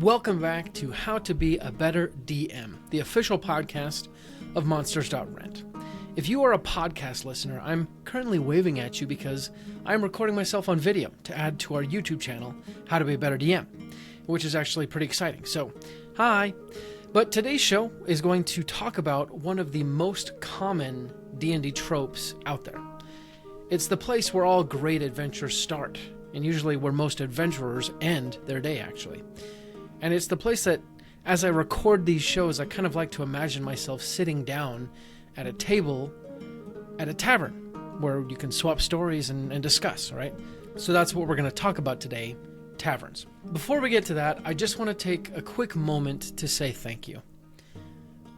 Welcome back to How to Be a Better DM, the official podcast of Monsters.Rent. If you are a podcast listener, I'm currently waving at you because I'm recording myself on video to add to our YouTube channel, How to Be a Better DM, which is actually pretty exciting. So, hi! But today's show is going to talk about one of the most common D&D tropes out there. It's the place where all great adventures start, and usually where most adventurers end their day, actually. And it's the place that, as I record these shows, I kind of like to imagine myself sitting down at a table at a tavern, where you can swap stories and discuss, right? So that's what we're going to talk about today, taverns. Before we get to that, I just want to take a quick moment to say thank you.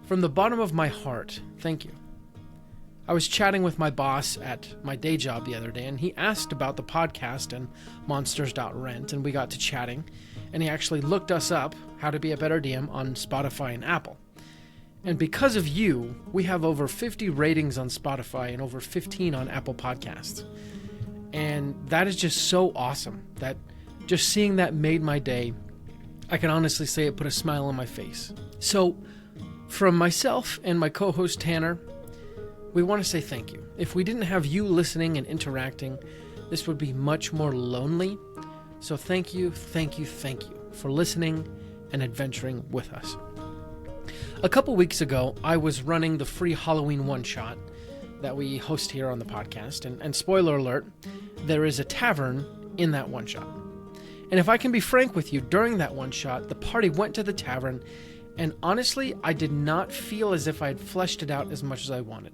From the bottom of my heart, thank you. I was chatting with my boss at my day job the other day, and he asked about the podcast and Monsters.Rent, and we got to chatting, and he actually looked us up, How to Be a Better DM, on Spotify and Apple. And because of you, we have over 50 ratings on Spotify and over 15 on Apple Podcasts. And that is just so awesome that just seeing that made my day. I can honestly say it put a smile on my face. So, from myself and my co-host Tanner, we want to say thank you. If we didn't have you listening and interacting, this would be much more lonely. So thank you for listening and adventuring with us. A couple weeks ago, I was running the free Halloween one-shot that we host here on the podcast, and spoiler alert, there is a tavern in that one-shot. And if I can be frank with you, during that one-shot, the party went to the tavern, and honestly, I did not feel as if I had fleshed it out as much as I wanted.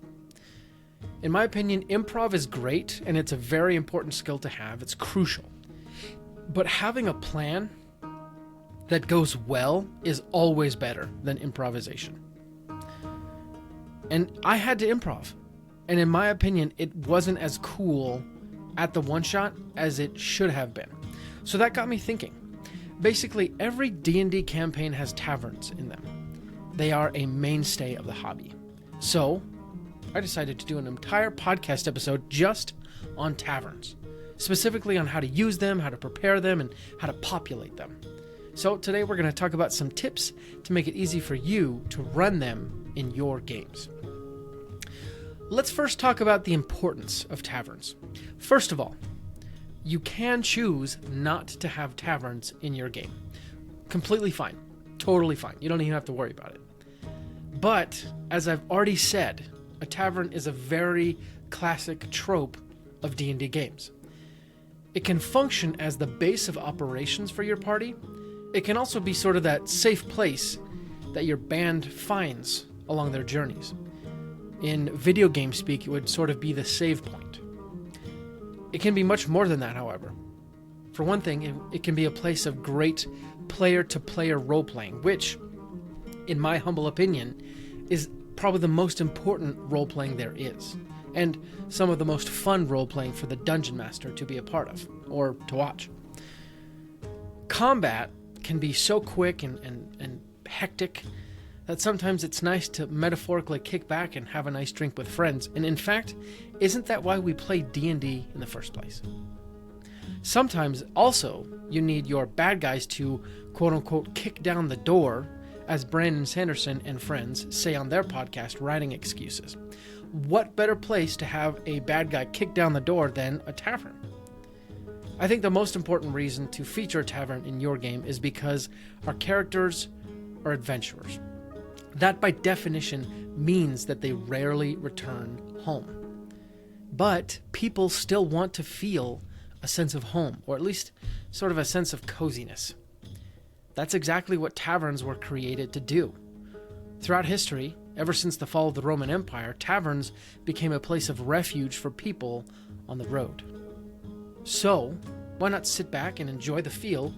In my opinion, improv is great, and it's a very important skill to have. It's crucial. But having a plan that goes well is always better than improvisation. And I had to improv. And in my opinion, it wasn't as cool at the one-shot as it should have been. So that got me thinking. Basically, every D&D campaign has taverns in them. They are a mainstay of the hobby. So I decided to do an entire podcast episode just on taverns. Specifically on how to use them, how to prepare them, and how to populate them. So today we're going to talk about some tips to make it easy for you to run them in your games. Let's first talk about the importance of taverns. First of all, you can choose not to have taverns in your game. Completely fine. Totally fine. You don't even have to worry about it. But, as I've already said, a tavern is a very classic trope of D&D games. It can function as the base of operations for your party. It can also be sort of that safe place that your band finds along their journeys. In video game speak, it would sort of be the save point. It can be much more than that, however. For one thing, it can be a place of great player-to-player role-playing, which, in my humble opinion, is probably the most important role-playing there is, and some of the most fun role-playing for the Dungeon Master to be a part of, or to watch. Combat can be so quick and hectic that sometimes it's nice to metaphorically kick back and have a nice drink with friends, and in fact, isn't that why we play D&D in the first place? Sometimes, also, you need your bad guys to, quote-unquote, kick down the door, as Brandon Sanderson and friends say on their podcast, Writing Excuses. What better place to have a bad guy kick down the door than a tavern? I think the most important reason to feature a tavern in your game is because our characters are adventurers. That, by definition, means that they rarely return home. But people still want to feel a sense of home, or at least sort of a sense of coziness. That's exactly what taverns were created to do. Throughout history, ever since the fall of the Roman Empire, taverns became a place of refuge for people on the road. So, why not sit back and enjoy the feel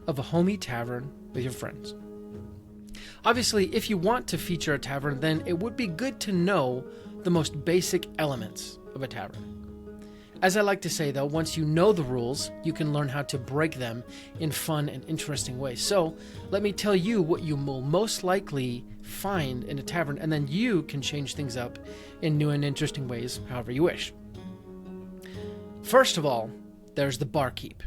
of a homey tavern with your friends? Obviously, if you want to feature a tavern, then it would be good to know the most basic elements of a tavern. As I like to say, though, once you know the rules, you can learn how to break them in fun and interesting ways. So, let me tell you what you will most likely find in a tavern, and then you can change things up in new and interesting ways, however you wish. First of all, there's the barkeep.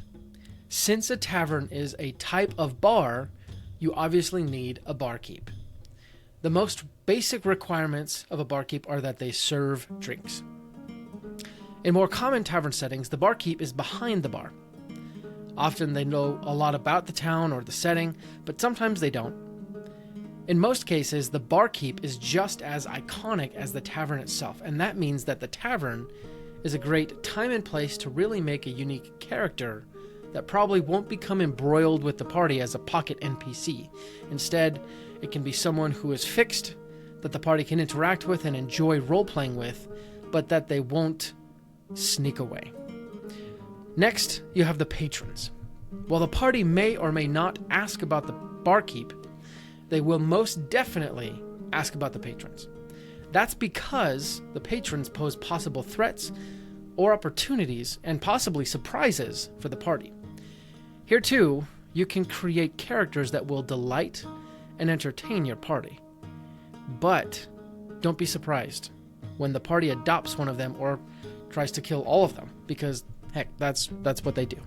Since a tavern is a type of bar, you obviously need a barkeep. The most basic requirements of a barkeep are that they serve drinks. In more common tavern settings, the barkeep is behind the bar. Often they know a lot about the town or the setting, but sometimes they don't. In most cases, the barkeep is just as iconic as the tavern itself, and that means that the tavern is a great time and place to really make a unique character that probably won't become embroiled with the party as a pocket NPC. Instead, it can be someone who is fixed, that the party can interact with and enjoy role-playing with, but that they won't sneak away. Next, you have the patrons. While the party may or may not ask about the barkeep, they will most definitely ask about the patrons. That's because the patrons pose possible threats or opportunities and possibly surprises for the party. Here too, you can create characters that will delight and entertain your party. But don't be surprised when the party adopts one of them or tries to kill all of them, because heck, that's what they do.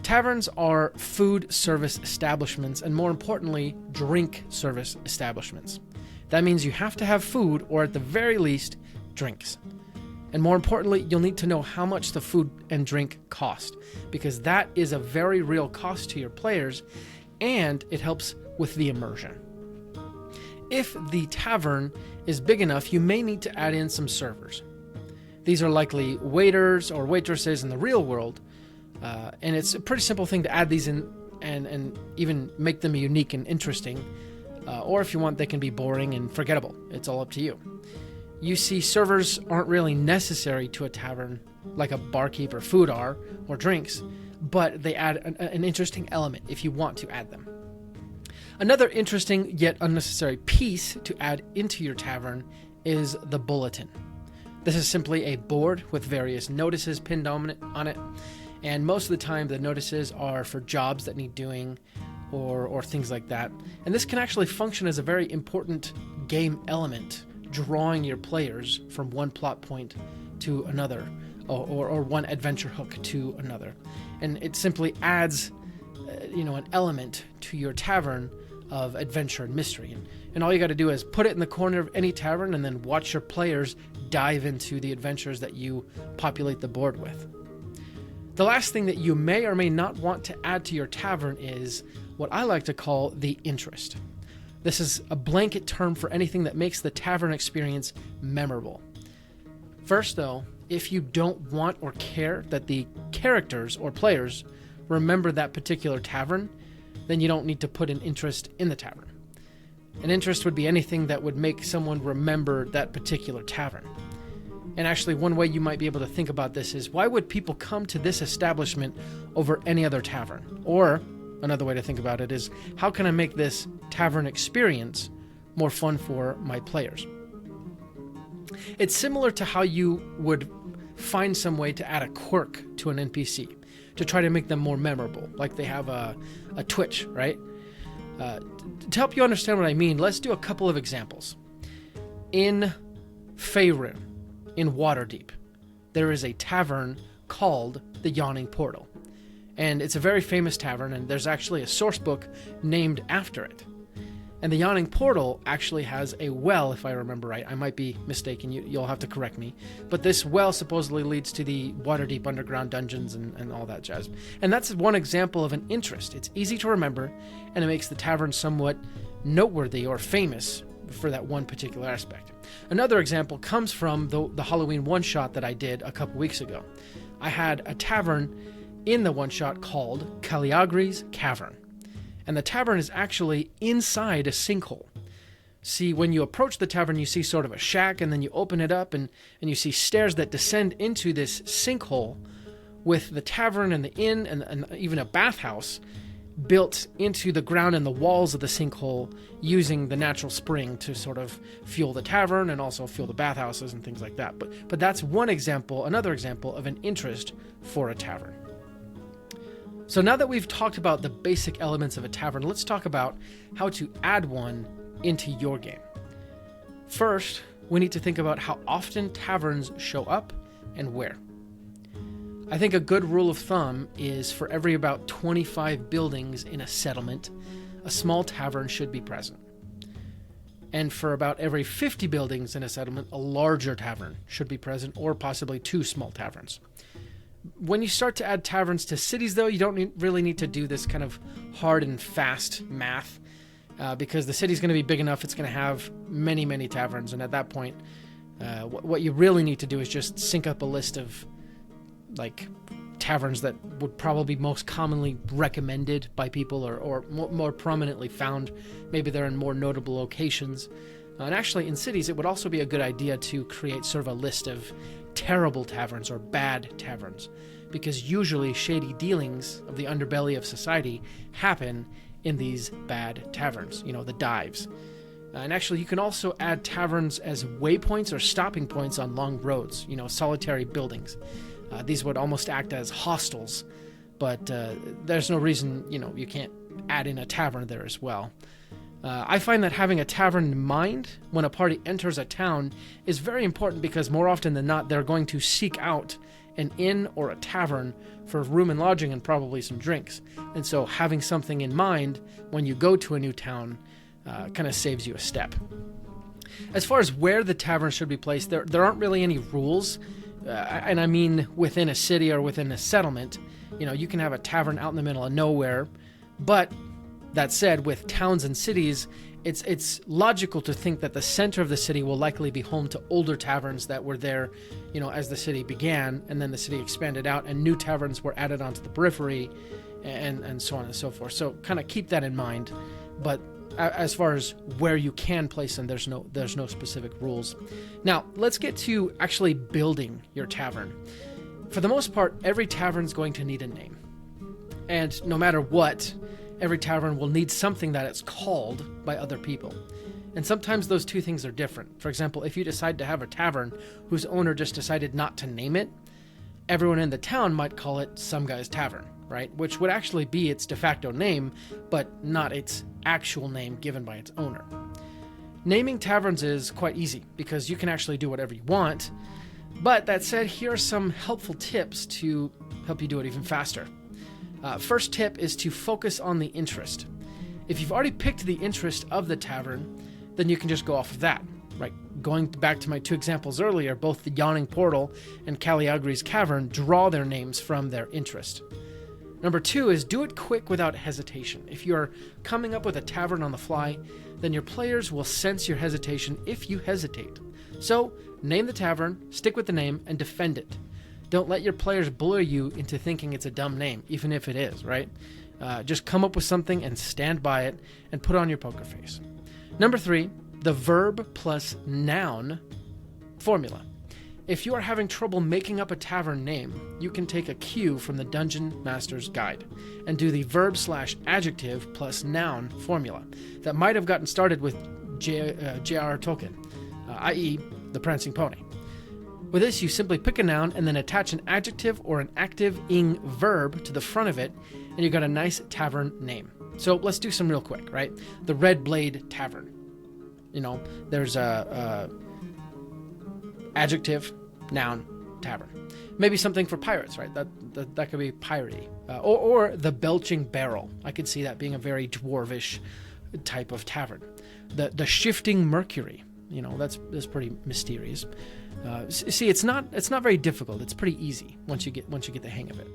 Taverns are food service establishments, and more importantly, drink service establishments. That means you have to have food, or at the very least, drinks. And more importantly, you'll need to know how much the food and drink cost, because that is a very real cost to your players, and it helps with the immersion. If the tavern is big enough, you may need to add in some servers. These are likely waiters or waitresses in the real world, and it's a pretty simple thing to add these in and even make them unique and interesting. Or if you want, they can be boring and forgettable. It's all up to you. You see, servers aren't really necessary to a tavern like a barkeep or food are, or drinks, but they add an interesting element if you want to add them. Another interesting yet unnecessary piece to add into your tavern is the bulletin. This is simply a board with various notices pinned on it, and most of the time the notices are for jobs that need doing or things like that. And this can actually function as a very important game element, drawing your players from one plot point to another, or one adventure hook to another. And it simply adds an element to your tavern of adventure and mystery. And all you got to do is put it in the corner of any tavern and then watch your players dive into the adventures that you populate the board with. The last thing that you may or may not want to add to your tavern is what I like to call the interest. This is a blanket term for anything that makes the tavern experience memorable. First, though, if you don't want or care that the characters or players remember that particular tavern, then you don't need to put an interest in the tavern. An interest would be anything that would make someone remember that particular tavern. And actually, one way you might be able to think about this is, why would people come to this establishment over any other tavern? Or another way to think about it is, how can I make this tavern experience more fun for my players? It's similar to how you would find some way to add a quirk to an NPC to try to make them more memorable, like they have a twitch, right? To help you understand what I mean, let's do a couple of examples. In Faerun, in Waterdeep, there is a tavern called the Yawning Portal. And it's a very famous tavern, and there's actually a source book named after it. And the Yawning Portal actually has a well, if I remember right. I might be mistaken, you'll have to correct me. But this well supposedly leads to the Waterdeep underground dungeons and all that jazz. And that's one example of an interest. It's easy to remember, and it makes the tavern somewhat noteworthy or famous for that one particular aspect. Another example comes from the Halloween one-shot that I did a couple weeks ago. I had a tavern in the one-shot called Cagliagri's Cavern. And the tavern is actually inside a sinkhole. See, when you approach the tavern, you see sort of a shack, and then you open it up, and you see stairs that descend into this sinkhole with the tavern and the inn and even a bathhouse built into the ground and the walls of the sinkhole, using the natural spring to sort of fuel the tavern and also fuel the bathhouses and things like that. But that's one example, another example of an interest for a tavern. So now that we've talked about the basic elements of a tavern, let's talk about how to add one into your game. First, we need to think about how often taverns show up and where. I think a good rule of thumb is for every about 25 buildings in a settlement, a small tavern should be present. And for about every 50 buildings in a settlement, a larger tavern should be present, or possibly 2 small taverns. When you start to add taverns to cities, though, you don't really need to do this kind of hard and fast math, because the city's going to be big enough, it's going to have many, many taverns, and at that point, what you really need to do is just sync up a list of, like, taverns that would probably be most commonly recommended by people or more prominently found. Maybe they're in more notable locations. And actually, in cities, it would also be a good idea to create sort of a list of terrible taverns or bad taverns, because usually shady dealings of the underbelly of society happen in these bad taverns, the dives. And actually, you can also add taverns as waypoints or stopping points on long roads, solitary buildings. These would almost act as hostels, but there's no reason, you can't add in a tavern there as well. I find that having a tavern in mind when a party enters a town is very important, because more often than not, they're going to seek out an inn or a tavern for room and lodging and probably some drinks. And so having something in mind when you go to a new town kind of saves you a step. As far as where the tavern should be placed, there aren't really any rules. And I mean within a city or within a settlement. You can have a tavern out in the middle of nowhere. But that said, with towns and cities, it's logical to think that the center of the city will likely be home to older taverns that were there, as the city began, and then the city expanded out and new taverns were added onto the periphery, and so on and so forth. So kind of keep that in mind. But as far as where you can place them, there's no specific rules. Now, let's get to actually building your tavern. For the most part, every tavern's going to need a name. And no matter what, every tavern will need something that it's called by other people. And sometimes those two things are different. For example, if you decide to have a tavern whose owner just decided not to name it, everyone in the town might call it Some Guy's Tavern, right? Which would actually be its de facto name, but not its actual name given by its owner. Naming taverns is quite easy because you can actually do whatever you want. But that said, here are some helpful tips to help you do it even faster. First tip is to focus on the interest. If you've already picked the interest of the tavern, then you can just go off of that. Right? Going back to my 2 examples earlier, both the Yawning Portal and Cagliagri's Cavern draw their names from their interest. Number 2 is do it quick without hesitation. If you're coming up with a tavern on the fly, then your players will sense your hesitation if you hesitate. So, name the tavern, stick with the name, and defend it. Don't let your players bully you into thinking it's a dumb name, even if it is, right? Just come up with something and stand by it and put on your poker face. Number 3, the verb plus noun formula. If you are having trouble making up a tavern name, you can take a cue from the Dungeon Master's Guide and do the verb/adjective plus noun formula that might have gotten started with J.R.R. Tolkien, i.e. the Prancing Pony. With this, you simply pick a noun and then attach an adjective or an active-ing verb to the front of it, and you got a nice tavern name. So let's do some real quick, right? The Red Blade Tavern. There's a adjective, noun, tavern. Maybe something for pirates, right? That could be piratey. Or the Belching Barrel. I could see that being a very dwarvish type of tavern. The Shifting Mercury. That's pretty mysterious. See, it's not very difficult. It's pretty easy once you get the hang of it.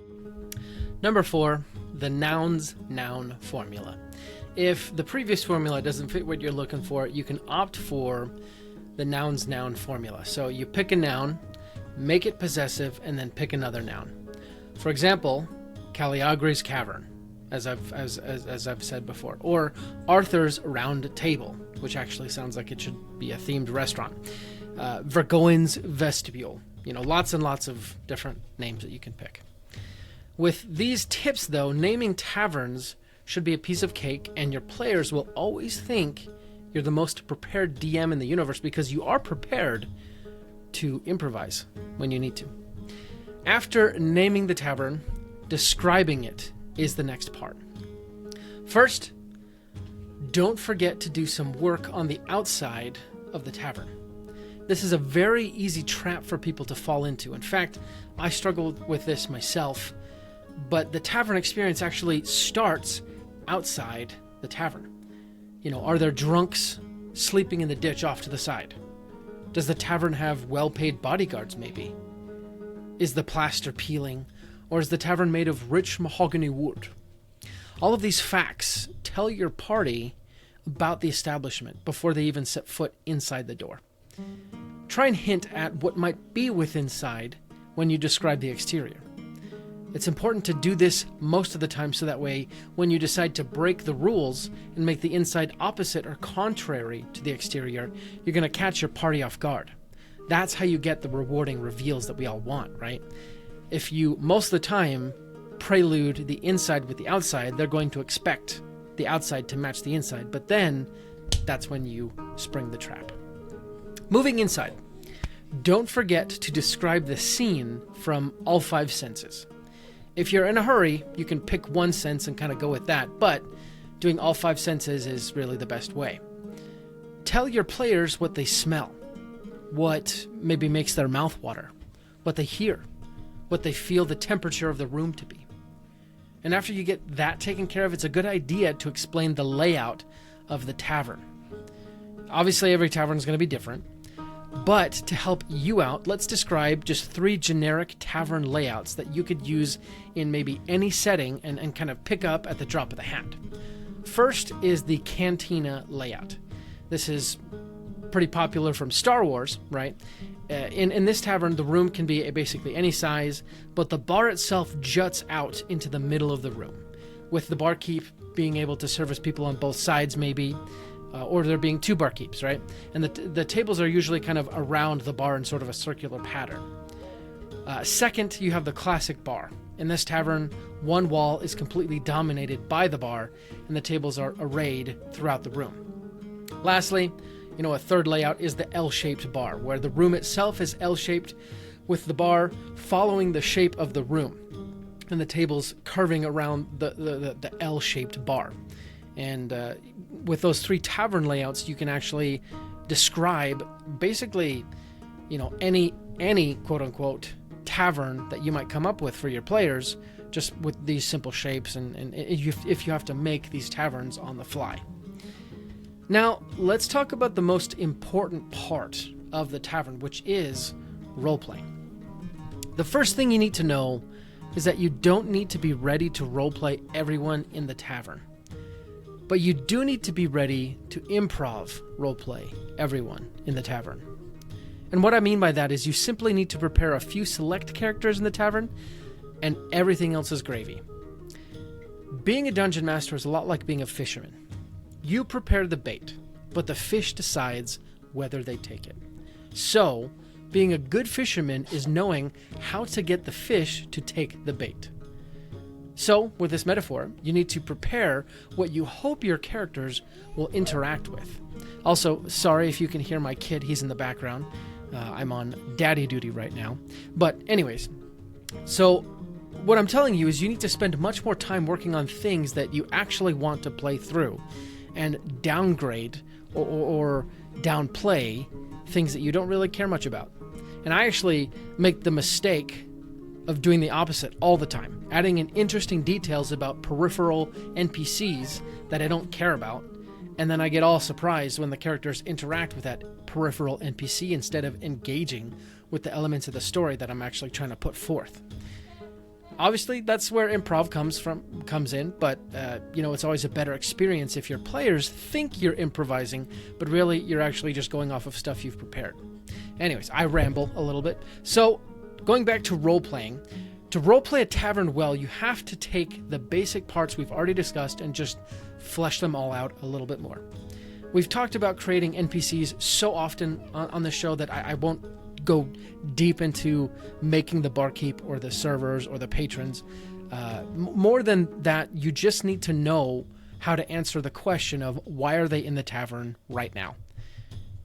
Number 4, the noun's noun formula. If the previous formula doesn't fit what you're looking for, you can opt for the noun's noun formula. So you pick a noun, make it possessive, and then pick another noun. For example, Cagliagri's Cavern, as I've said before, or Arthur's Round Table, which actually sounds like it should be a themed restaurant. Vergoin's Vestibule. Lots and lots of different names that you can pick. With these tips, though, naming taverns should be a piece of cake, and your players will always think you're the most prepared DM in the universe because you are prepared to improvise when you need to. After naming the tavern, describing it is the next part. First, don't forget to do some work on the outside of the tavern. This is a very easy trap for people to fall into. In fact, I struggled with this myself, but the tavern experience actually starts outside the tavern. Are there drunks sleeping in the ditch off to the side? Does the tavern have well-paid bodyguards, maybe? Is the plaster peeling, or is the tavern made of rich mahogany wood? All of these facts tell your party about the establishment before they even set foot inside the door. Try and hint at what might be within inside when you describe the exterior. It's important to do this most of the time so that way when you decide to break the rules and make the inside opposite or contrary to the exterior, you're going to catch your party off guard. That's how you get the rewarding reveals that we all want, right? If you, most of the time, prelude the inside with the outside, they're going to expect the outside to match the inside, but then that's when you spring the trap. Moving inside, don't forget to describe the scene from all 5 senses. If you're in a hurry, you can pick one sense and kind of go with that, but doing all 5 senses is really the best way. Tell your players what they smell, what maybe makes their mouth water, what they hear, what they feel the temperature of the room to be. And after you get that taken care of, it's a good idea to explain the layout of the tavern. Obviously, every tavern is going to be different, but to help you out, let's describe just 3 generic tavern layouts that you could use in maybe any setting and kind of pick up at the drop of the hat. First is the cantina layout. This is pretty popular from Star Wars, right? In this tavern, the room can be basically any size, but the bar itself juts out into the middle of the room, with the barkeep being able to service people on both sides maybe, or there being 2 barkeeps, right? And the tables are usually kind of around the bar in sort of a circular pattern. Second, you have the classic bar. In this tavern, one wall is completely dominated by the bar, and the tables are arrayed throughout the room. Lastly, a third layout is the L-shaped bar, where the room itself is L-shaped, with the bar following the shape of the room, and the tables curving around the L-shaped bar. And with those 3 tavern layouts, you can actually describe basically, any quote-unquote tavern that you might come up with for your players, just with these simple shapes, and if you have to make these taverns on the fly. Now, let's talk about the most important part of the tavern, which is role-playing. The first thing you need to know is that you don't need to be ready to roleplay everyone in the tavern. But you do need to be ready to improv roleplay everyone in the tavern. And what I mean by that is you simply need to prepare a few select characters in the tavern, and everything else is gravy. Being a dungeon master is a lot like being a fisherman. You prepare the bait, but the fish decides whether they take it. So, being a good fisherman is knowing how to get the fish to take the bait. So, with this metaphor, you need to prepare what you hope your characters will interact with. Also, sorry if you can hear my kid, he's in the background. I'm on daddy duty right now. But anyways, so what I'm telling you is you need to spend much more time working on things that you actually want to play through, and downgrade or downplay things that you don't really care much about. And I actually make the mistake of doing the opposite all the time, adding in interesting details about peripheral NPCs that I don't care about, and then I get all surprised when the characters interact with that peripheral NPC instead of engaging with the elements of the story that I'm actually trying to put forth. Obviously, that's where improv comes in, but it's always a better experience if your players think you're improvising, but really you're actually just going off of stuff you've prepared. Anyways, I ramble a little bit. So, going back to role-playing, to role-play a tavern well, you have to take the basic parts we've already discussed and just flesh them all out a little bit more. We've talked about creating NPCs so often on the show that I won't go deep into making the barkeep or the servers or the patrons. More than that, you just need to know how to answer the question of why are they in the tavern right now.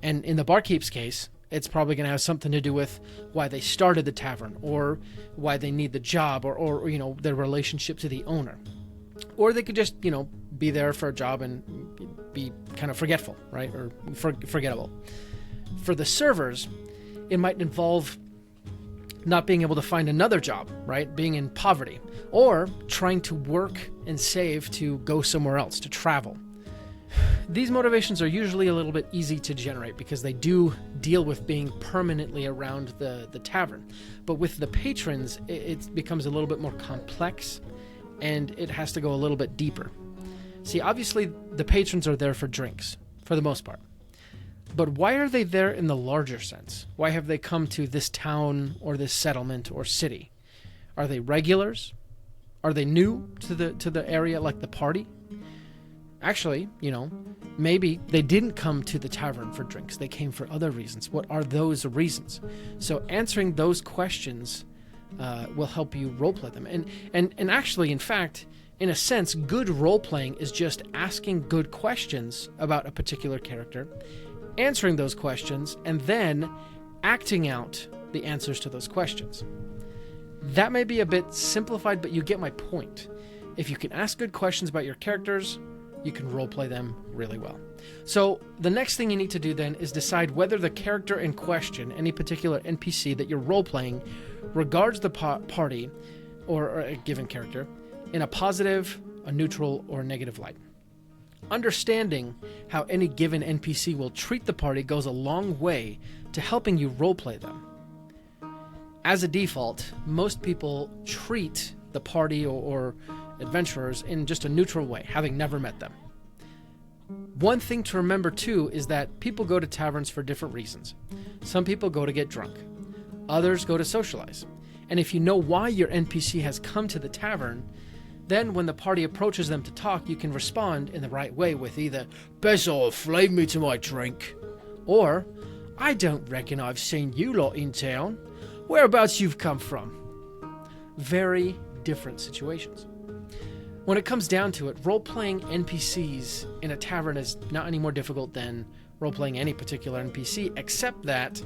And in the barkeep's case, it's probably going to have something to do with why they started the tavern, or why they need the job, or their relationship to the owner. Or they could just, be there for a job and be kind of forgetful, right? Or forgettable. For the servers, it might involve not being able to find another job, right? Being in poverty, or trying to work and save to go somewhere else, to travel. These motivations are usually a little bit easy to generate because they do deal with being permanently around the tavern. But with the patrons, it becomes a little bit more complex, and it has to go a little bit deeper. See, obviously, the patrons are there for drinks, for the most part. But why are they there in the larger sense? Why have they come to this town or this settlement or city? Are they regulars? Are they new to the area, like the party? Actually, maybe they didn't come to the tavern for drinks. They came for other reasons. What are those reasons? So answering those questions will help you roleplay them. And actually, in fact, in a sense, good roleplaying is just asking good questions about a particular character, answering those questions, and then acting out the answers to those questions. That may be a bit simplified, but you get my point. If you can ask good questions about your characters, you can roleplay them really well. So the next thing you need to do then is decide whether the character in question, any particular NPC that you're roleplaying, regards the party or a given character in a positive, a neutral, or a negative light. Understanding how any given NPC will treat the party goes a long way to helping you roleplay them. As a default, most people treat the party or adventurers in just a neutral way, having never met them. One thing to remember too is that people go to taverns for different reasons. Some people go to get drunk. Others go to socialize. And if you know why your NPC has come to the tavern, then when the party approaches them to talk, you can respond in the right way with either, "Bezo, flave me to my drink," or, "I don't reckon I've seen you lot in town. Whereabouts you've come from?" Very different situations. When it comes down to it, role-playing NPCs in a tavern is not any more difficult than role-playing any particular NPC, except that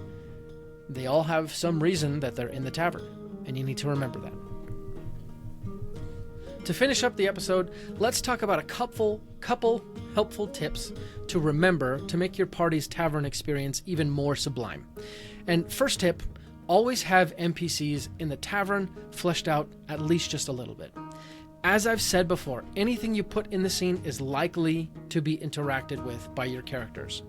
they all have some reason that they're in the tavern, and you need to remember that. To finish up the episode, let's talk about a couple helpful tips to remember to make your party's tavern experience even more sublime. And first tip, always have NPCs in the tavern fleshed out at least just a little bit. As I've said before, anything you put in the scene is likely to be interacted with by your characters.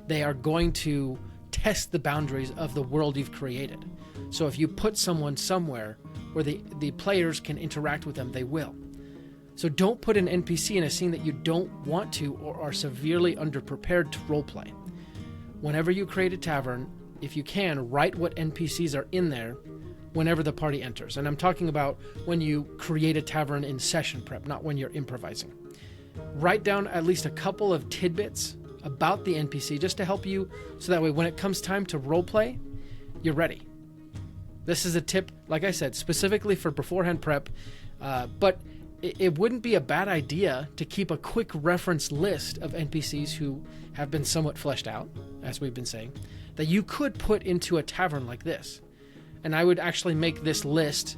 They are going to test the boundaries of the world you've created. So if you put someone somewhere where the players can interact with them, they will. So don't put an NPC in a scene that you don't want to or are severely underprepared to roleplay. Whenever you create a tavern, if you can, write what NPCs are in there whenever the party enters. And I'm talking about when you create a tavern in session prep, not when you're improvising. Write down at least a couple of tidbits about the NPC just to help you, so that way when it comes time to roleplay, you're ready. This is a tip, like I said, specifically for beforehand prep, but it wouldn't be a bad idea to keep a quick reference list of NPCs who have been somewhat fleshed out, as we've been saying, that you could put into a tavern like this. And I would actually make this list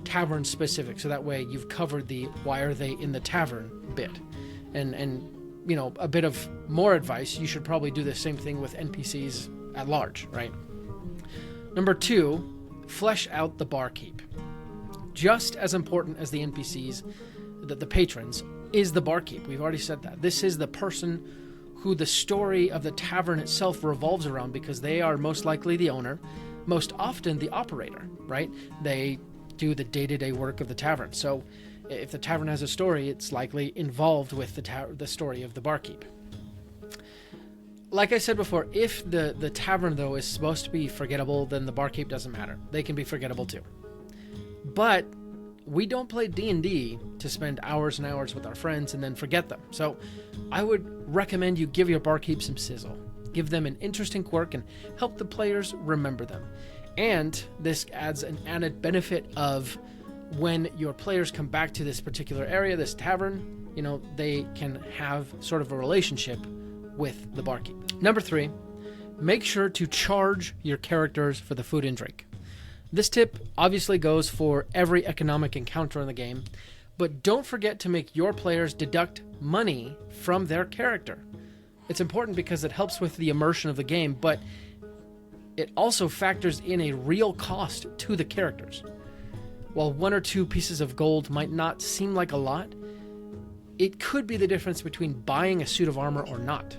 tavern specific, so that way you've covered the why are they in the tavern bit. And a bit of more advice, you should probably do the same thing with NPCs at large, right? Number 2, flesh out the barkeep. Just as important as the NPCs, the patrons, is the barkeep. We've already said that. This is the person who the story of the tavern itself revolves around, because they are most likely the owner, most often the operator, right? They do the day-to-day work of the tavern. So if the tavern has a story, it's likely involved with the story of the barkeep. Like I said before, if the tavern, though, is supposed to be forgettable, then the barkeep doesn't matter. They can be forgettable too. But we don't play D&D to spend hours and hours with our friends and then forget them. So I would recommend you give your barkeep some sizzle. Give them an interesting quirk and help the players remember them. And this adds an added benefit of when your players come back to this particular area, this tavern, they can have sort of a relationship with the barkeep. Number 3, make sure to charge your characters for the food and drink. This tip obviously goes for every economic encounter in the game, but don't forget to make your players deduct money from their character. It's important because it helps with the immersion of the game, but it also factors in a real cost to the characters. While 1 or 2 pieces of gold might not seem like a lot, it could be the difference between buying a suit of armor or not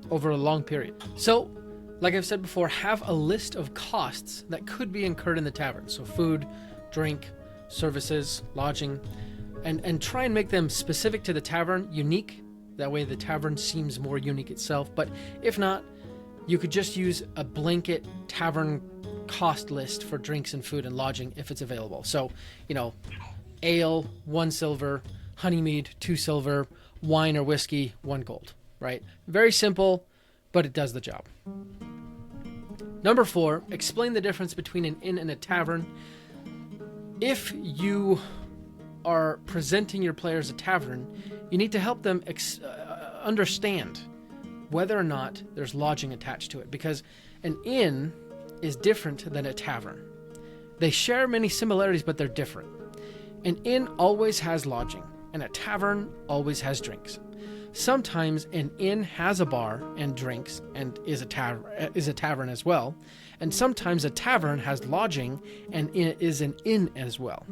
over a long period. So, like I've said before, have a list of costs that could be incurred in the tavern. So food, drink, services, lodging, and try and make them specific to the tavern, unique. That way the tavern seems more unique itself. But if not, you could just use a blanket tavern cost list for drinks and food and lodging if it's available. So, ale, 1 silver, honey mead, 2 silver, wine or whiskey, 1 gold, right? Very simple, but it does the job. Number 4, explain the difference between an inn and a tavern. If you are presenting your players a tavern, you need to help them understand whether or not there's lodging attached to it, because an inn is different than a tavern. They share many similarities, but they're different. An inn always has lodging, and a tavern always has drinks. Sometimes an inn has a bar and drinks and is a tavern as well, and sometimes a tavern has lodging and is an inn as well.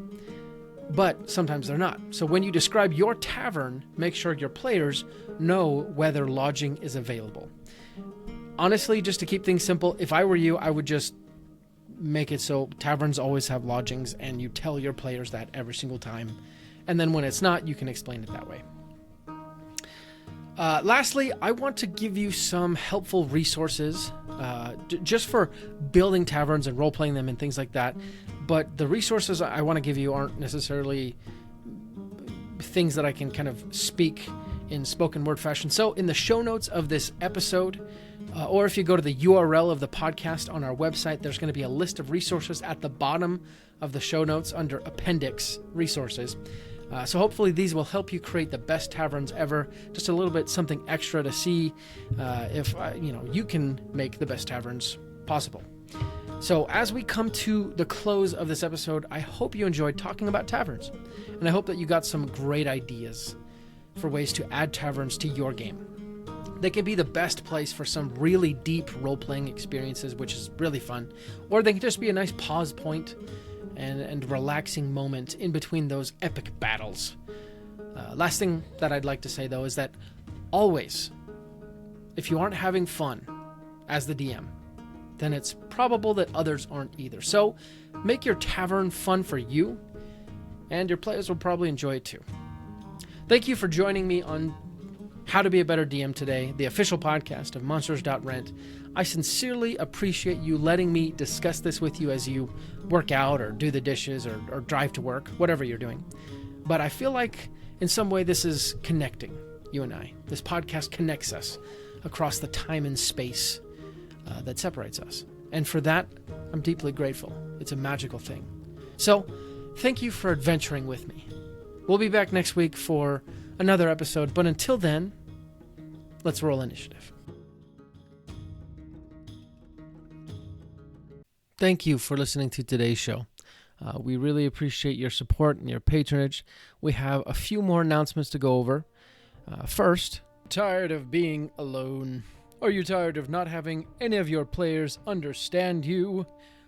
But sometimes they're not. So when you describe your tavern, make sure your players know whether lodging is available. Honestly, just to keep things simple, if I were you, I would just make it so taverns always have lodgings, and you tell your players that every single time. And then when it's not, you can explain it that way. Lastly, I want to give you some helpful resources just for building taverns and role-playing them and things like that. But the resources I want to give you aren't necessarily things that I can kind of speak in spoken word fashion. So in the show notes of this episode, or if you go to the URL of the podcast on our website, there's going to be a list of resources at the bottom of the show notes under Appendix Resources. So hopefully these will help you create the best taverns ever. Just a little bit something extra to see if you can make the best taverns possible. So as we come to the close of this episode, I hope you enjoyed talking about taverns, and I hope that you got some great ideas for ways to add taverns to your game. They can be the best place for some really deep role-playing experiences, which is really fun, or they can just be a nice pause point and relaxing moment in between those epic battles. Last thing that I'd like to say, though, is that always, if you aren't having fun as the DM, then it's probable that others aren't either. So make your tavern fun for you, and your players will probably enjoy it too. Thank you for joining me on How to Be a Better DM today, the official podcast of Monsters.Rent. I sincerely appreciate you letting me discuss this with you as you work out or do the dishes or drive to work, whatever you're doing. But I feel like in some way this is connecting you and I. This podcast connects us across the time and space that separates us. And for that, I'm deeply grateful. It's a magical thing. So, thank you for adventuring with me. We'll be back next week for another episode, but until then, let's roll initiative. Thank you for listening to today's show. We really appreciate your support and your patronage. We have a few more announcements to go over. First, tired of being alone? Are you tired of not having any of your players understand you?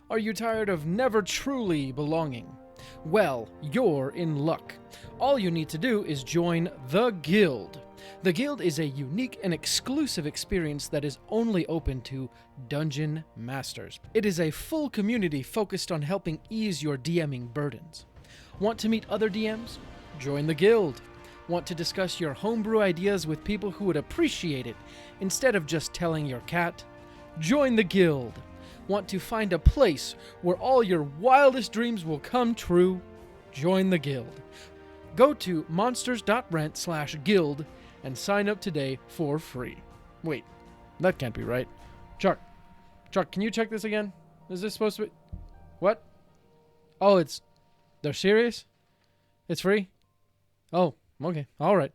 Are you tired of never truly belonging? Well, you're in luck. All you need to do is join the Guild. The Guild is a unique and exclusive experience that is only open to Dungeon Masters. It is a full community focused on helping ease your DMing burdens. Want to meet other DMs? Join the Guild. Want to discuss your homebrew ideas with people who would appreciate it instead of just telling your cat? Join the Guild. Want to find a place where all your wildest dreams will come true? Join the Guild. Go to monsters.rent/guild and sign up today for free. Wait, that can't be right. Chuck, can you check this again? Is this supposed to be... What? Oh, they're serious? It's free? Oh, okay. All right.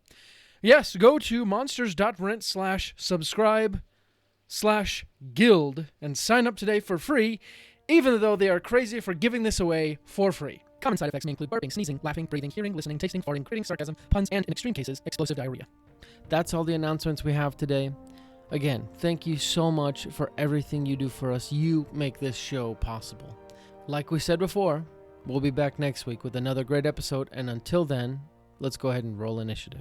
Yes, go to monsters.rent/subscribe/guild and sign up today for free, even though they are crazy for giving this away for free. Common side effects may include burping, sneezing, laughing, breathing, hearing, listening, tasting, farting, creating sarcasm, puns, and in extreme cases, explosive diarrhea. That's all the announcements we have today. Again, thank you so much for everything you do for us. You make this show possible. Like we said before, we'll be back next week with another great episode, and until then, let's go ahead and roll initiative.